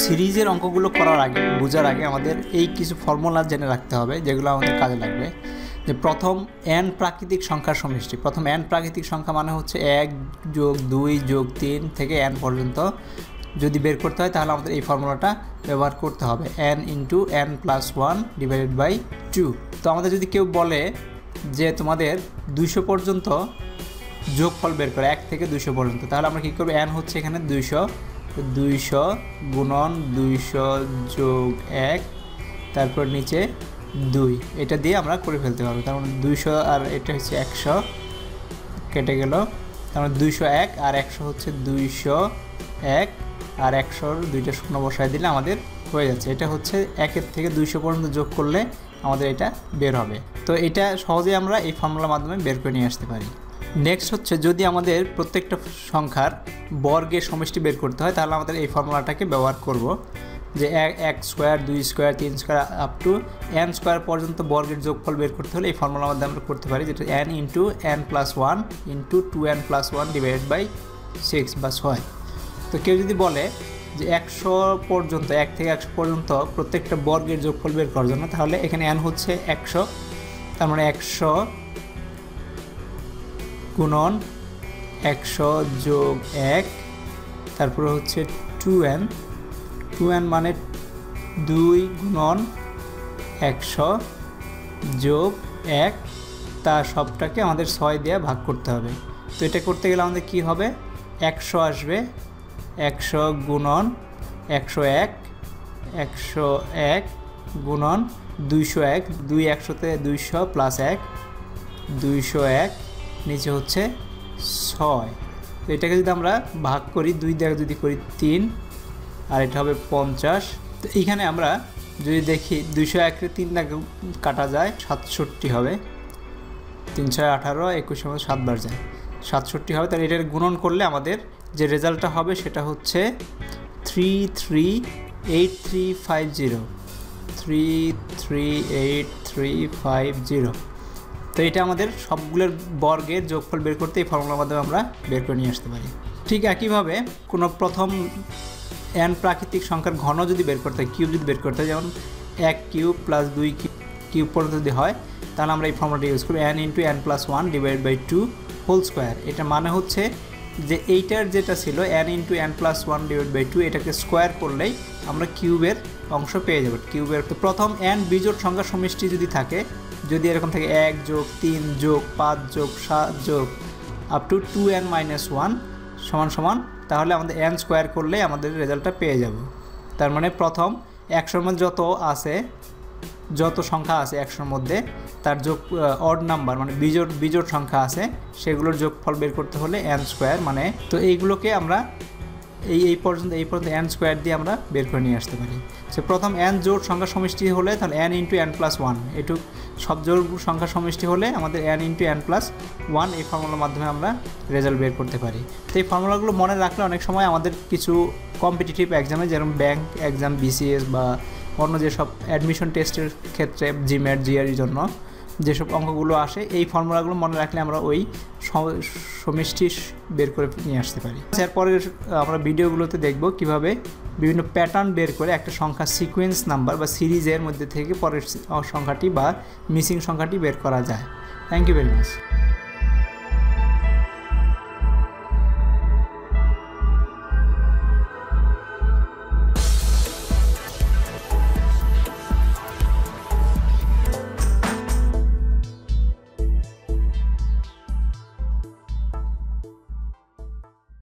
সিরিজের অঙ্কগুলো করার আগে বোঝার আগে আমাদের এই কিছু ফর্মুলা জেনে রাখতে হবে, যেগুলো আমাদের কাজে লাগবে। যে প্রথম n প্রাকৃতিক সংখ্যার সমষ্টি, প্রথম n প্রাকৃতিক সংখ্যা মানে হচ্ছে 1 যোগ 2 যোগ 3 থেকে n পর্যন্ত যদি বের করতে হয় তাহলে আমাদের এই ফর্মুলাটা ব্যবহার করতে হবে, n into n plus 1 divided by 2। তো আমাদের যদি কেউ বলে যে তোমাদের 200 পর্যন্ত যোগফল বের করে, 1 থেকে 200 পর্যন্ত, তাহলে আমরা কী করবো, n হচ্ছে এখানে 200 গুণন 200 যোগ 1 তারপর নিচে 2, এটা দিয়ে আমরা করে ফেলতে পারবো। তার মানে 200 আর এটা হচ্ছে 100 কেটে গেল, তার মানে 201 আর 100 হচ্ছে 201 আর 100 দুইটা শূন্য বসায় দিলে আমাদের হয়ে যাচ্ছে। এটা হচ্ছে 1 থেকে 200 পর্যন্ত যোগ করলে আমাদের এটা বের হবে। তো এটা সহজেই আমরা এই ফর্মুলার মাধ্যমে বের করে নিয়ে আসতে পারি। নেক্সট হচ্ছে, যদি আমাদের প্রত্যেকটা সংখ্যার বর্গের সমষ্টি বের করতে হয় তাহলে আমাদের এই ফর্মুলাটাকে ব্যবহার করব, যে 1 square 2 square 3 square up to n square পর্যন্ত বর্গের যোগফল বের করতে হলে এই ফর্মুলার মধ্যে আমরা করতে পারি, যেটা n into n plus 1 into 2n plus 1 divided by 6 বা 6। তো কেউ যদি বলে যে 100 পর্যন্ত, 1 থেকে 100 পর্যন্ত প্রত্যেকটা বর্গের যোগফল বের করার জন্য, তাহলে এখানে n হচ্ছে 100, তার মানে 100 গুণন 100 যোগ 1, তারপরে হচ্ছে 2n মানে 2 গুণন 100 যোগ 1, তার সবটাকে আমাদের 6 দিয়ে ভাগ করতে হবে। তো এটা করতে গেলে আমাদের কি হবে, 100 আসবে, 100 গুণন 101 গুণন 201, 2 100তে 200 প্লাস 1 201, নিচে হচ্ছে 6। তো এটাকে যদি আমরা ভাগ করি, 2 দিয়ে যদি করি 3 আর এটা হবে 50। তো এইখানে আমরা যদি দেখি 201-কে 3 দিয়ে কাটা যায় 67 হবে, 3 6 18 21 7 বার যায় 67 হবে। তাহলে এটার গুণন করলে আমাদের যে রেজাল্টটা হবে সেটা হচ্ছে 338350। তো এটা আমাদের সবগুলোর বর্গের যোগফল বের করতে এই ফর্মুলার মাধ্যমে আমরা বের করে নিয়ে আসতে পারি। ঠিক একইভাবে কোনো প্রথম n প্রাকৃতিক সংখ্যার ঘন যদি বের করতে হয়, কিউব যদি বের করতে হয়, যেমন 1 কিউব প্লাস 2 কিউব পর্যন্ত যদি হয়, তাহলে আমরা এই ফর্মুলাটা ইউজ করব, n into n plus 1 divide by 2 whole square. এটা মানে হচ্ছে যে এইটার যেটা ছিল n into n plus 1 divide by 2, এটাকে স্কোয়ার করলেই আমরা কিউবের অংশ পেয়ে যাব। কিউবের তো প্রথম n বিজোড় সংখ্যার সমষ্টি যদি থাকে, যদি এরকম থাকে 1 যোগ 3 যোগ 5 যোগ 7 যোগ আপ টু 2n মাইনাস 1 সমান সমান, তাহলে আমাদের n স্কোয়ার করলে আমাদের রেজাল্টটা পেয়ে যাব। তার মানে প্রথম 100-র মধ্যে যত সংখ্যা আছে 100-র মধ্যে, তার যোগ অড নাম্বার মানে বিজোড় সংখ্যা আছে, সেগুলোর যোগফল বের করতে হলে n স্কোয়ার, মানে তো এইগুলোকে আমরা এই পর্যন্ত n স্কোয়ার দিয়ে আমরা বের করে নিয়ে আসতে পারি। সে প্রথম n জোড় সংখ্যা সমষ্টি হলে তাহলে n ইন্টু n প্লাস 1, এটুক সব জোড় সংখ্যা সমষ্টি হলে আমাদের n ইন্টু n প্লাস 1, এই ফর্মুলার মাধ্যমে আমরা রেজাল্ট বের করতে পারি। তো এই ফর্মুলাগুলো মনে রাখলে অনেক সময় আমাদের কিছু কম্পিটিটিভ এক্সামে, যেরকম ব্যাংক এক্সাম, BCS বা অন্য যেসব অ্যাডমিশন টেস্টের ক্ষেত্রে জিম্যাট জিআরইর জন্য যেসব অঙ্কগুলো আসে, এই ফর্মুলাগুলো মনে রাখলে আমরা ওই সমষ্টি বের করে নিয়ে আসতে পারি। এরপরে আমরা ভিডিওগুলোতে দেখব কিভাবে বিভিন্ন প্যাটার্ন বের করে একটা সংখ্যা সিকোয়েন্স নাম্বার বা সিরিজের মধ্যে থেকে পরের সংখ্যাটি বা মিসিং সংখ্যাটি বের করা যায়। Thank you very much.